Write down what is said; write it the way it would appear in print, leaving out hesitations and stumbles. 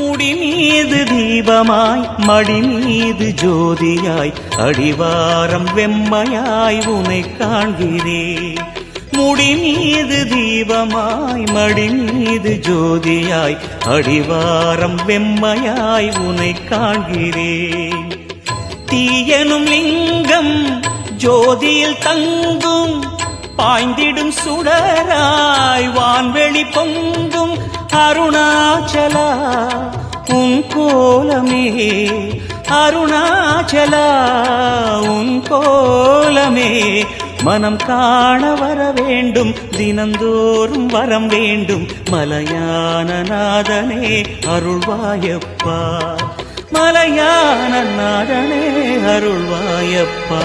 முடி மீது தீபமாய் மடி மீது ஜோதியாய் அடிவாரம் வெம்மையாய் உனை காண்கிறேன். முடி மீது தீபமாய் மடி மீது ஜோதியாய் அடிவாரம் வெம்மையாய் உனை காண்கிறேன். தீயனும் லிங்கம் ஜோதியில் தங்கும் பாய்ந்திடும் சுடராய் வான்வெளி பொங்கும் அருணாச்சலா உன் கோலமே, அருணாச்சலா உன் கோலமே. மனம் காண வர வேண்டும், தினந்தோறும் வரம் வேண்டும். மலையான நாதனே அருள்வாயப்பா, மலையான நாதனே அருள்வாயப்பா.